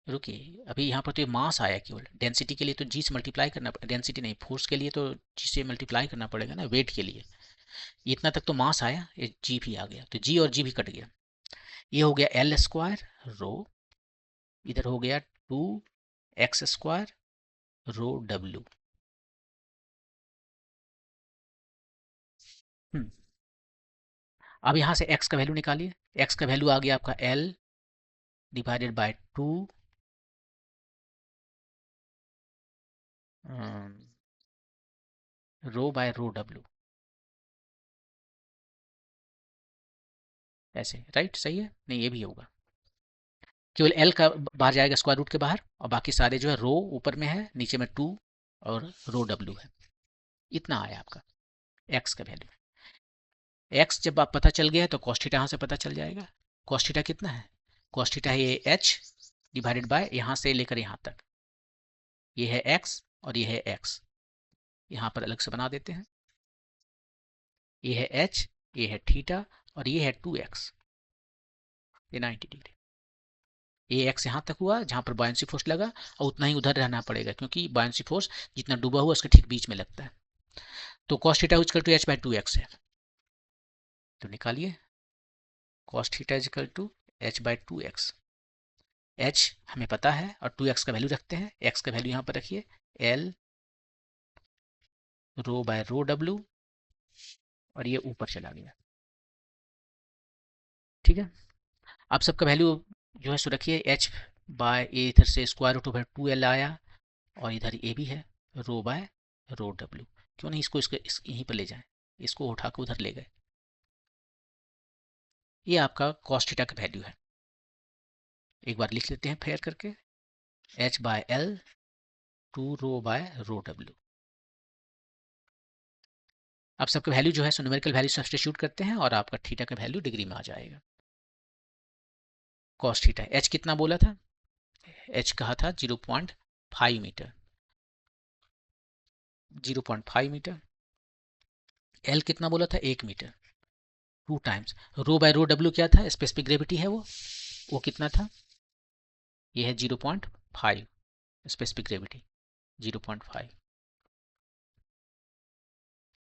S1: रुकिए, अभी यहाँ पर तो ये मास आया, केवल डेंसिटी के लिए तो जी से मल्टीप्लाई करना, डेंसिटी नहीं, फोर्स के लिए तो जी से मल्टीप्लाई करना पड़ेगा ना, वेट के लिए, इतना तक तो मास आया, ये जी भी आ गया, तो जी और जी भी कट गया, ये हो गया एल स्क्वायर रो, इधर हो गया 2x² रो डब्ल्यू। अब यहाँ से x का वैल्यू निकालिए, x का वैल्यू आ गया आपका l divided by 2 rho by rho डब्ल्यू, ऐसे, राइट, सही है, नहीं ये भी होगा, केवल एल का बाहर जाएगा स्क्वायर रूट के बाहर, और बाकी सारे जो है रो ऊपर में है, नीचे में 2 और रो डब्ल्यू है। इतना आया आपका एक्स का वैल्यू। एक्स जब आप पता चल गया है तो कॉस थीटा यहाँ से पता चल जाएगा। कॉस थीटा कितना है? कॉस थीटा है ये एच डिवाइडेड बाय यहाँ से लेकर यहाँ तक, ये है एक्स और ये है एक्स, यहाँ पर अलग से बना देते हैं। ये है एच, ये है थीटा और ये है 2x, ये 90 डिग्री। ये एक्स यहाँ तक हुआ जहाँ पर बायंसी फोर्स लगा, और उतना ही उधर रहना पड़ेगा क्योंकि बायंसी फोर्स जितना डूबा हुआ उसके ठीक बीच में लगता है। तो cos theta equal to h by 2x है, तो निकालिए cos theta equal to h by 2x। H हमें पता है और 2x का वैल्यू रखते हैं, x का वैल्यू यहाँ पर रखिए l row by rho W, और ये ऊपर चला गया, ठीक है। आप सबका वैल्यू जो है सो रखिए, एच बाय ए इधर से स्क्वायर रूट ओवर 2l आया, और इधर ए भी है रो बाय रो डब्ल्यू। क्यों नहीं इसको यहीं पर ले जाएं, इसको उठा के उधर ले गए। ये आपका कॉस थीटा का वैल्यू है, एक बार लिख लेते हैं फेयर करके, h by l 2 rho by rho डब्ल्यू। आप सबका वैल्यू जो है सो न्यूमेरिकल वैल्यू सब्स्टिट्यूट करते हैं और आपका थीटा का वैल्यू डिग्री में आ जाएगा। कॉस थीटा एच कितना बोला था? एच कहा था 0.5 मीटर, 0.5 मीटर। एल कितना बोला था? 1 metre, 2 times row by rho W क्या था? स्पेसिफिक ग्रेविटी है वो कितना था? ये है 0.5 स्पेसिफिक ग्रेविटी, 0.5,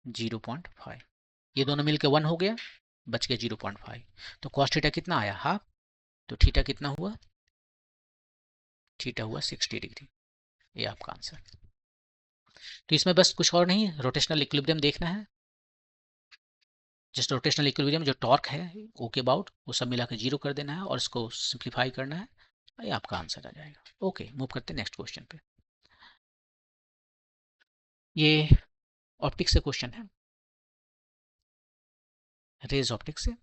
S1: 0.5, ये दोनों मिलकर 1 हो गया, बच गया 0.5। तो कॉस थीटा कितना आया? हाफ। तो थीटा कितना हुआ? थीटा हुआ 60 डिग्री, ये आपका आंसर। तो इसमें बस कुछ और नहीं, रोटेशनल इक्विलिब्रियम देखना है, जस्ट रोटेशनल इक्विलिब्रियम जो टॉर्क है ओके अबाउट वो सब मिलाकर 0 कर देना है और इसको सिंप्लीफाई करना है, ये आपका आंसर आ जाएगा। ओके, मूव करते हैं नेक्स्ट क्वेश्चन पे। ये ऑप्टिक्स से क्वेश्चन है, रेज ऑप्टिक्स से।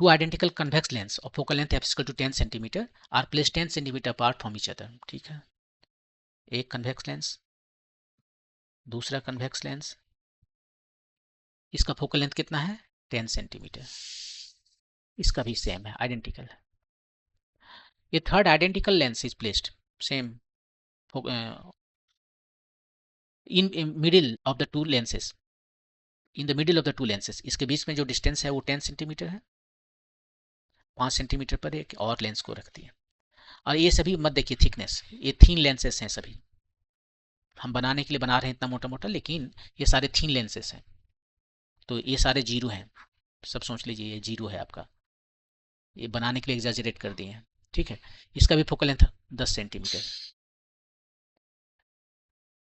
S1: Two identical convex lens of focal length f to 10 centimetre are placed 10 centimetre apart from each other. ठीक है, एक कन्वेक्स लेंस, दूसरा कन्वेक्स लेंस, इसका फोकल लेंथ कितना है? 10 सेंटीमीटर, इसका भी सेम है, आइडेंटिकल है। ये third identical lens is placed same in middle of the two lenses, in the middle of the two lenses, इसके बीच में जो डिस्टेंस है वो 10 सेंटीमीटर है, 5 सेंटीमीटर पर एक और लेंस को रखती है। और ये सभी मत देखिए थिकनेस, ये थीन लेंसेस हैं सभी, हम बनाने के लिए बना रहे हैं इतना मोटा मोटा, लेकिन ये सारे थीन लेंसेस हैं, तो ये सारे जीरो हैं, सब सोच लीजिए ये जीरो है आपका, ये बनाने के लिए एग्जैजरेट कर दिए हैं, ठीक है। इसका भी फोकल लेंथ 10 सेंटीमीटर।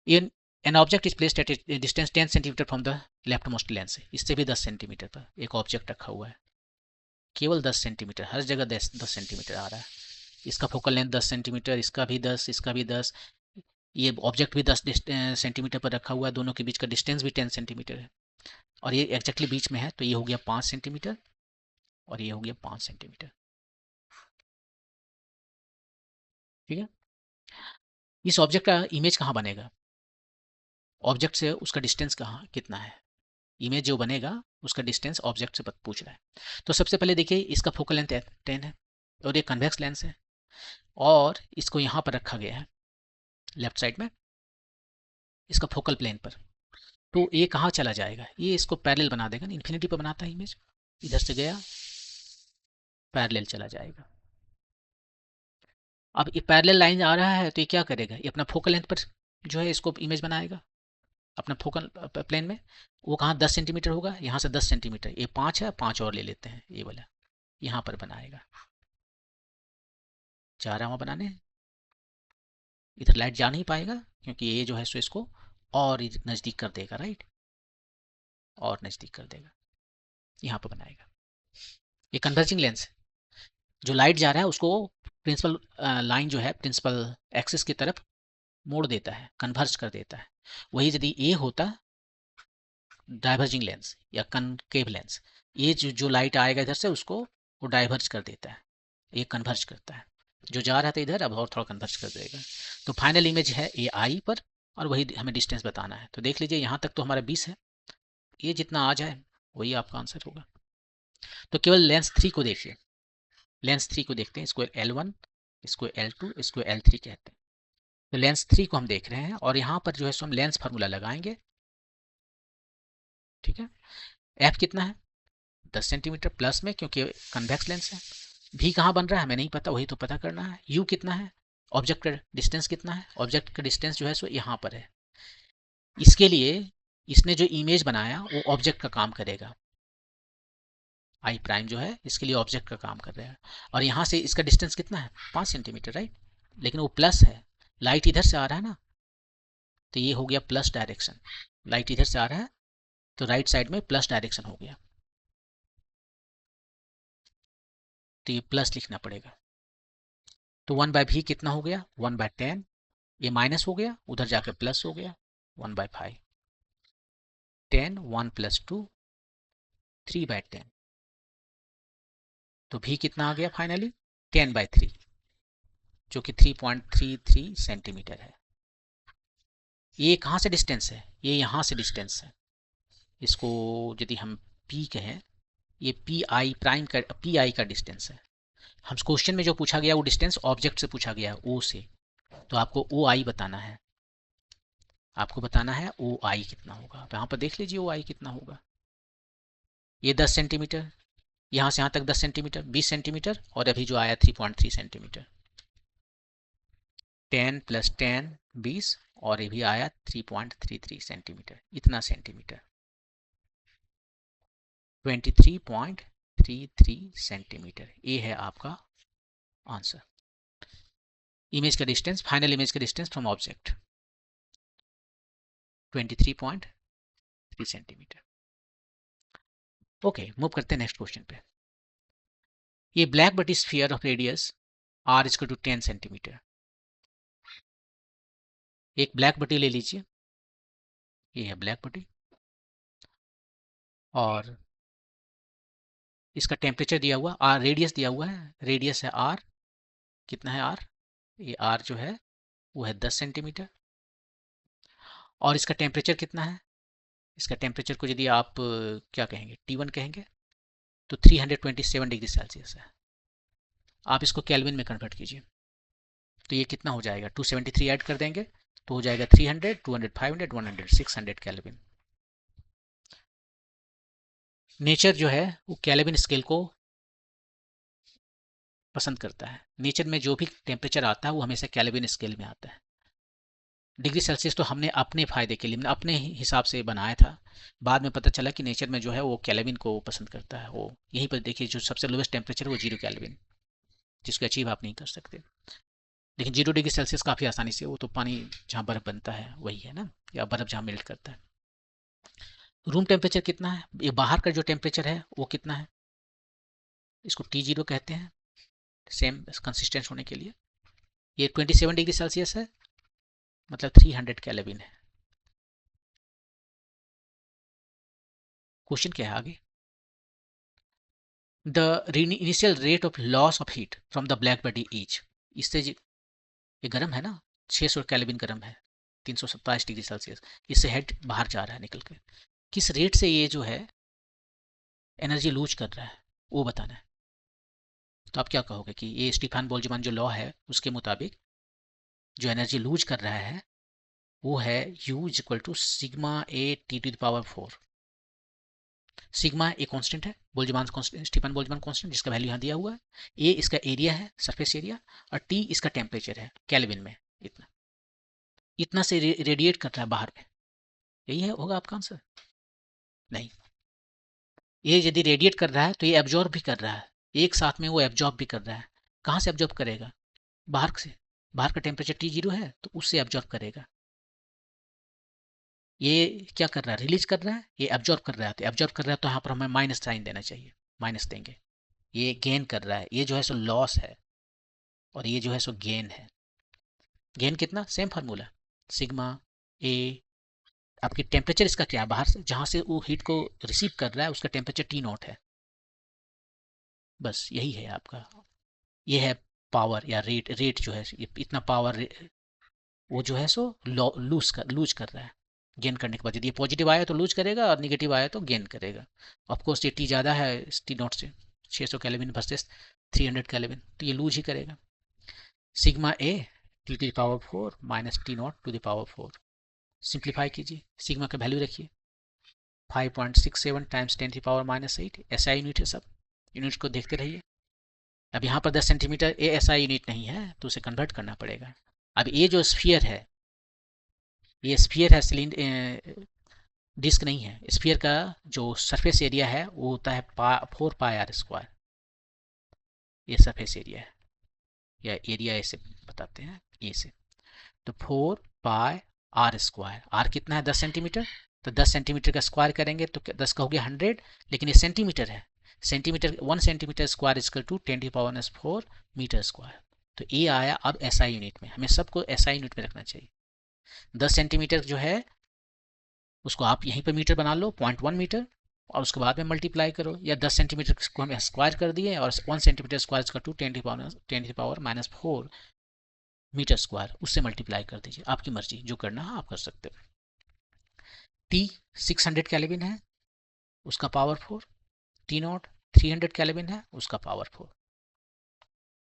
S1: ये an object is placed at A distance 10 centimetre from the left most lens, इससे भी 10 सेंटीमीटर पर एक ऑब्जेक्ट रखा हुआ है, केवल 10 सेंटीमीटर, हर जगह 10 सेंटीमीटर आ रहा है। इसका फोकल लेंथ 10 सेंटीमीटर, इसका भी 10, इसका भी 10, ये ऑब्जेक्ट भी 10 सेंटीमीटर पर रखा हुआ है, दोनों के बीच का डिस्टेंस भी 10 सेंटीमीटर है, और ये एक्जैक्टली बीच में है, तो ये हो गया 5 सेंटीमीटर और ये हो गया 5 सेंटीमीटर, ठीक है। इस ऑब्जेक्ट का इमेज कहाँ बनेगा? ऑब्जेक्ट से उसका डिस्टेंस कहाँ कितना है, इमेज जो बनेगा उसका डिस्टेंस ऑब्जेक्ट से पूछ रहा है। तो सबसे पहले देखिए इसका फोकल लेंथ 10 है और ये कन्वेक्स लेंस है, और इसको यहाँ पर रखा गया है लेफ्ट साइड में, इसका फोकल प्लेन पर। तो ये कहाँ चला जाएगा? ये इसको पैरेलल बना देगा ना, इन्फिनिटी पर बनाता है इमेज, इधर से गया पैरेलल चला जाएगा। अब ये पैरेलल लाइन आ रहा है तो ये क्या करेगा? ये अपना फोकल लेंथ पर जो है इसको इमेज बनाएगा अपना फोकल प्लेन में। वो कहाँ 10 सेंटीमीटर होगा, यहाँ से 10 सेंटीमीटर, ये 5 है, 5 और ले लेते हैं, ये वाला यहाँ पर बनाएगा, जा रहा हूँ बनाने, इधर लाइट जा नहीं पाएगा क्योंकि ये जो है सो इसको और नज़दीक कर देगा, राइट, और नज़दीक कर देगा, यहाँ पर बनाएगा। ये कन्वर्जिंग लेंस, जो लाइट जा रहा है उसको प्रिंसिपल लाइन जो है प्रिंसिपल एक्सिस की तरफ मोड़ देता है, कन्वर्ज कर देता है। वही यदि ए होता डाइवर्जिंग लेंस या कनकेव लेंस, ये जो लाइट आएगा इधर से उसको वो डाइवर्ज कर देता है, ये कन्वर्ज करता है, जो जा रहा था इधर अब और थोड़ा कन्वर्ज कर देगा। तो फाइनल इमेज है ये आई पर, और वही हमें डिस्टेंस बताना है। तो देख लीजिए यहाँ तक तो हमारा 20 है, ये जितना आ जाए वही आपका आंसर होगा। तो केवल लेंस 3 को देखिए, लेंस 3 को देखते हैं, इसको L1, इसको L2, इसको L3 कहते हैं। तो लेंस 3 को हम देख रहे हैं और यहाँ पर जो है सो हम लेंस फार्मूला लगाएंगे, ठीक है। एफ कितना है 10 सेंटीमीटर प्लस में, क्योंकि कन्वेक्स लेंस है। भी कहाँ बन रहा है हमें नहीं पता, वही तो पता करना है। यू कितना है, ऑब्जेक्ट का डिस्टेंस कितना है, ऑब्जेक्ट का डिस्टेंस जो है सो यहाँ पर है। इसके लिए इसने जो इमेज बनाया वो ऑब्जेक्ट का काम करेगा, आई प्राइम जो है इसके लिए ऑब्जेक्ट का काम कर रहा है। और यहाँ से इसका डिस्टेंस कितना है 5 सेंटीमीटर, राइट, लेकिन वो प्लस है, लाइट इधर से आ रहा है ना, तो ये हो गया प्लस डायरेक्शन। लाइट इधर से आ रहा है तो राइट साइड में प्लस डायरेक्शन हो गया, तो ये प्लस लिखना पड़ेगा। तो 1/v कितना हो गया 1/10, ये माइनस हो गया उधर जाकर प्लस हो गया 1/5, 10 1 + 2 3/10। तो v कितना आ गया फाइनली 10/3, जो कि 3.33 सेंटीमीटर है। ये कहाँ से डिस्टेंस है, ये यहाँ से डिस्टेंस है। इसको यदि हम p कहें, ये पी आई प्राइम का, पी आई का डिस्टेंस है। हम क्वेश्चन में जो पूछा गया वो डिस्टेंस ऑब्जेक्ट से पूछा गया है, ओ से, तो आपको ओ आई बताना है, आपको बताना है ओ आई कितना होगा। आप यहाँ पर देख लीजिए ओ आई कितना होगा। ये 10 सेंटीमीटर, यहाँ से यहाँ तक 10 सेंटीमीटर, 20 सेंटीमीटर, और अभी जो आया 3.3 सेंटीमीटर। 10 + 10 20, और ये भी आया 3.33 सेंटीमीटर, इतना सेंटीमीटर, 23.33 सेंटीमीटर। ये है आपका आंसर। इमेज का डिस्टेंस, फाइनल इमेज का distance from object 23.3 centimetre. Okay, move करते हैं नेक्स्ट क्वेश्चन पे। ये black body sphere of radius r = 10 centimetre. एक ब्लैक बॉडी ले लीजिए, ये है ब्लैक बॉडी, और इसका टेम्परेचर दिया हुआ, r रेडियस दिया हुआ है, रेडियस है r, कितना है r, ये r जो है वो है 10 सेंटीमीटर। और इसका टेम्परेचर कितना है, इसका टेम्परेचर को यदि आप क्या कहेंगे T1 कहेंगे, तो 327 डिग्री सेल्सियस है। आप इसको केल्विन में कन्वर्ट कीजिए, तो ये कितना हो जाएगा 273 ऐड कर देंगे तो हो जाएगा 300, 200, 500, 100, 600 केल्विन। नेचर जो है वो केल्विन स्केल को पसंद करता है। नेचर में जो भी टेम्परेचर आता है वो हमेशा केल्विन स्केल में आता है। डिग्री सेल्सियस तो हमने अपने फायदे के लिए, अपने हिसाब से बनाया था, बाद में पता चला कि नेचर में जो है वो केल्विन को पसंद करता है। वो यहीं पर देखिए, जो सबसे लोवेस्ट टेम्परेचर है वो 0 केल्विन, जिसको अचीव आप नहीं कर सकते। लेकिन 0 डिग्री सेल्सियस काफ़ी आसानी से, वो तो पानी जहाँ बर्फ़ बनता है वही है ना, या बर्फ़ जहाँ मेल्ट करता है। रूम टेम्परेचर कितना है, ये बाहर का जो टेम्परेचर है वो कितना है, इसको T0 कहते हैं, सेम कंसिस्टेंस होने के लिए। ये 27 डिग्री सेल्सियस है, मतलब 300 केल्विन है। क्वेश्चन क्या है आगे, the initial rate of loss of heat from the black body is, इससे ये गर्म है ना, 600 केल्विन गर्म है, 327 डिग्री सेल्सियस, इससे हेड बाहर जा रहा है निकल के, किस रेट से ये जो है एनर्जी लूज कर रहा है वो बताना है। तो आप क्या कहोगे कि ये स्टीफन बोल्ट्जमैन जो लॉ है उसके मुताबिक जो एनर्जी लूज कर रहा है वो है U = sigma A T⁴। Sigma एक कांस्टेंट है, Boltzmann constant, Stefan Boltzmann constant, जिसका वैल्यू यहाँ दिया हुआ है। ए इसका एरिया है, सरफेस एरिया, और टी इसका टेम्परेचर है केल्विन में। इतना इतना से रेडिएट कर रहा है बाहर में, यही है होगा आपका आंसर। नहीं, ये यदि रेडिएट कर रहा है तो ये एब्जॉर्ब भी कर रहा है, एक साथ में वो एब्जॉर्ब भी कर रहा है। कहाँ से एब्जॉर्ब करेगा, बाहर से, बाहर का टेम्परेचर T0 है तो उससे एब्जॉर्ब करेगा। ये क्या कर रहा है, रिलीज कर रहा है, ये एब्जॉर्ब कर रहा है। तो एब्जॉर्ब कर रहा है तो यहाँ पर हमें माइनस साइन देना चाहिए, माइनस देंगे। ये गेन कर रहा है, ये जो है सो लॉस है, और ये जो है सो गेन है। गेन कितना, सेम फार्मूला, सिग्मा ए, आपकी टेम्परेचर इसका क्या है, बाहर से जहाँ से वो हीट को रिसीव कर रहा है उसका टेम्परेचर T0 है, बस यही है आपका, ये है पावर या रेट। रेट जो है इतना पावर वो जो है सो लूज कर रहा है। गेन करने के बाद यदि ये पॉजिटिव आया तो लूज करेगा और निगेटिव आया तो गेन करेगा। ऑफकोर्स ये टी ज़्यादा है टी नॉट से, 600 केल्विन वर्सेस 300 केल्विन, तो ये लूज ही करेगा। Sigma A T to the power 4 minus T naught to the power 4। Simplify कीजिए, सिग्मा का वैल्यू रखिए 5.67 times 10 to the power minus 8। SI unit है सब, यूनिट को देखते रहिए। अब यहाँ पर 10 सेंटीमीटर ए एसआई यूनिट नहीं है तो उसे कन्वर्ट करना पड़ेगा। अब ये जो स्फीयर है, ये स्फीयर है, सिलिंडर डिस्क नहीं है। स्फीयर का जो सरफेस एरिया है वो होता है 4 पाई r²। ये सरफेस एरिया है, या एरिया ऐसे बताते हैं ये से। तो 4 पाई r²। आर कितना है 10 सेंटीमीटर, तो 10 सेंटीमीटर का स्क्वायर करेंगे तो 10 का हो गया 100, लेकिन ये सेंटीमीटर है। Centimetre 1 centimetre square equal to 10⁻⁴ metre square. तो ये आया अब एसआई यूनिट में। हमें सबको एसआई यूनिट में रखना चाहिए। 10 सेंटीमीटर जो है उसको आप यहीं पर मीटर बना लो, 0.1 मीटर, और उसके बाद में मल्टीप्लाई करो। या 10 सेंटीमीटर को हम स्क्वायर कर दिए और 1 सेंटीमीटर स्क्वायर का टू 10⁻⁻⁴ मीटर स्क्वायर, उससे मल्टीप्लाई कर दीजिए। आपकी मर्जी, जो करना है आप कर सकते हो। टी 600 केल्विन है, उसका पावर 4। टी नॉट 300 केल्विन है, उसका पावर 4।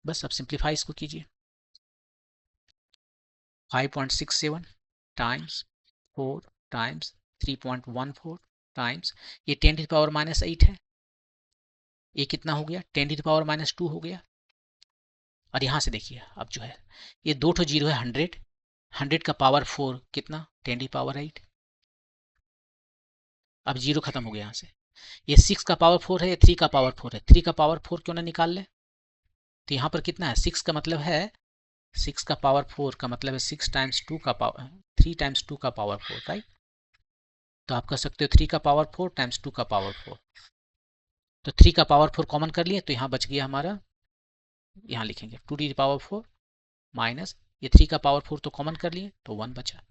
S1: बस अब सिंप्लीफाई इसको कीजिए। 5.67 टाइम्स 4 टाइम्स 3.14 टाइम्स ये 10 टू द पावर माइनस 8 है। ये कितना हो गया 10 टू द पावर माइनस 2 हो गया। और यहाँ से देखिए अब जो है ये 2 ठो जीरो है 100, 100 का पावर 4 कितना 10 टू द पावर 8। अब जीरो खत्म हो गया यहाँ से। ये 6 का पावर 4 है, ये 3 का पावर 4 है। 3 का पावर 4 क्यों ना निकाल ले। तो यहाँ पर कितना है 6 का मतलब है 6 का पावर 4 का मतलब है 6 टाइम्स 2 का पावर 3 टाइम्स 2 का पावर 4, राइट। तो आप कर सकते हो 3 का पावर 4 टाइम्स 2 का पावर 4। तो 3 का पावर 4 कॉमन कर लिए तो यहाँ बच गया हमारा, यहाँ लिखेंगे 2 टू द पावर 4 माइनस ये 3 का पावर 4 तो कॉमन कर लिए तो 1 बचा।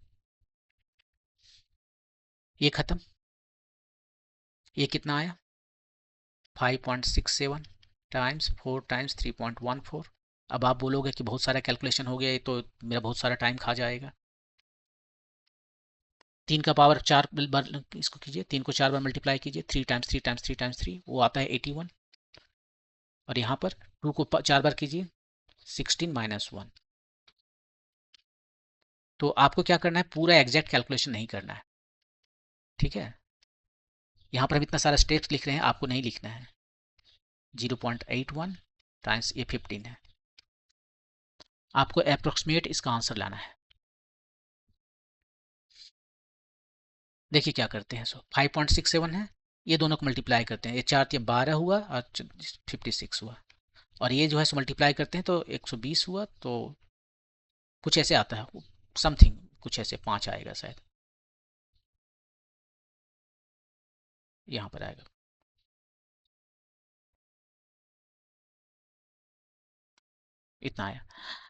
S1: ये खत्म। ये कितना आया 5.67 टाइम्स 4 टाइम्स 3.14। अब आप बोलोगे कि बहुत सारा कैलकुलेशन हो गया, ये तो मेरा बहुत सारा टाइम खा जाएगा। 3 का पावर 4 बार इसको कीजिए, 3 को 4 बार मल्टीप्लाई कीजिए, 3 टाइम्स 3 टाइम्स 3 टाइम्स 3 वो आता है 81। और यहाँ पर 2 को 4 बार कीजिए 16 माइनस 1। तो आपको क्या करना है पूरा एग्जैक्ट कैलकुलेशन नहीं करना है, ठीक है। यहाँ पर हम इतना सारा स्टेप्स लिख रहे हैं, आपको नहीं लिखना है। 0.81 टाइम्स ये 15 है। आपको अप्रोक्सीमेट इसका आंसर लाना है। देखिए क्या करते हैं। सो 5.67 है, ये दोनों को मल्टीप्लाई करते हैं, ये 4 ये 12 हुआ और 56 हुआ। और ये जो है सो मल्टीप्लाई करते हैं तो 120 हुआ। तो कुछ ऐसे आता है समथिंग, कुछ ऐसे 5 आएगा शायद, यहाँ पर आएगा। इतना आया।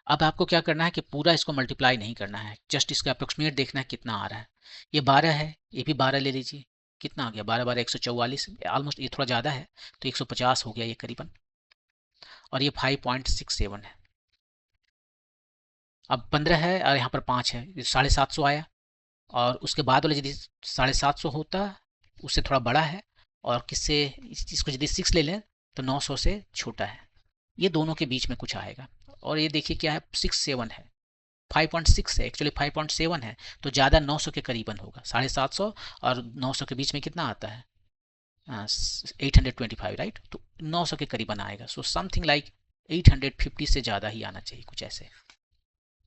S1: अब आपको क्या करना है कि पूरा इसको मल्टीप्लाई नहीं करना है, जस्ट इसका अप्रोक्सीमेट देखना है कितना आ रहा है। ये 12 है, ये भी 12 ले लीजिए। कितना आ गया 12 12 144, ऑलमोस्ट ये थोड़ा ज़्यादा है तो 150 हो गया ये करीबन। और ये 5.67 है। अब 15 है और यहाँ पर 5 है, 750 आया। और उसके बाद वाले यदि 750 होता उससे थोड़ा बड़ा है, और किससे इसको यदि 6 ले लें तो 900 से छोटा है। ये दोनों के बीच में कुछ आएगा। और ये देखिए क्या है 67 है, 5.6 है, एक्चुअली 5.7 है। तो ज़्यादा 900 के करीबन होगा। 750 और 900 के बीच में कितना आता है 825, राइट। तो 900 के करीबन आएगा। सो समथिंग लाइक 850 से ज़्यादा ही आना चाहिए, कुछ ऐसे।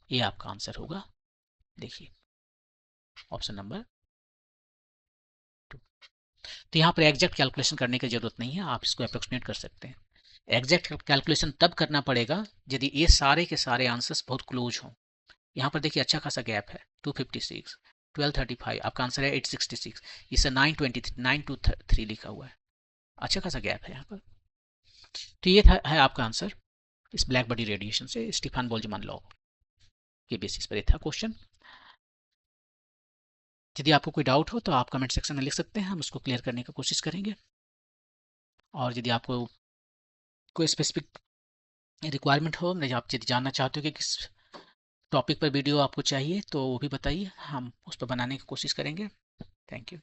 S1: ये आपका आंसर होगा। देखिए ऑप्शन नंबर 2। तो यहाँ पर एग्जैक्ट कैलकुलेशन करने की जरूरत नहीं है, आप इसको अप्रोक्सीमेट कर सकते हैं। एग्जैक्ट कैलकुलेशन तब करना पड़ेगा यदि ये सारे के सारे आंसर्स बहुत क्लोज हों। यहाँ पर देखिए अच्छा खासा गैप है 256, 1235, आपका आंसर है 866, इसे 923 923 लिखा हुआ है। अच्छा खासा गैप है यहाँ पर। तो ये था है आपका आंसर इस ब्लैक बॉडी रेडिएशन से स्टीफन बोल्ट्जमान लॉ के बेसिस पर। ये था क्वेश्चन। यदि आपको कोई डाउट हो तो आप कमेंट सेक्शन में लिख सकते हैं, हम उसको क्लियर करने की कोशिश करेंगे। और यदि आपको कोई स्पेसिफिक रिक्वायरमेंट हो, मैं आप यदि जानना चाहते हो कि किस टॉपिक पर वीडियो आपको चाहिए तो वो भी बताइए, हम उस पर बनाने की कोशिश करेंगे। Thank you.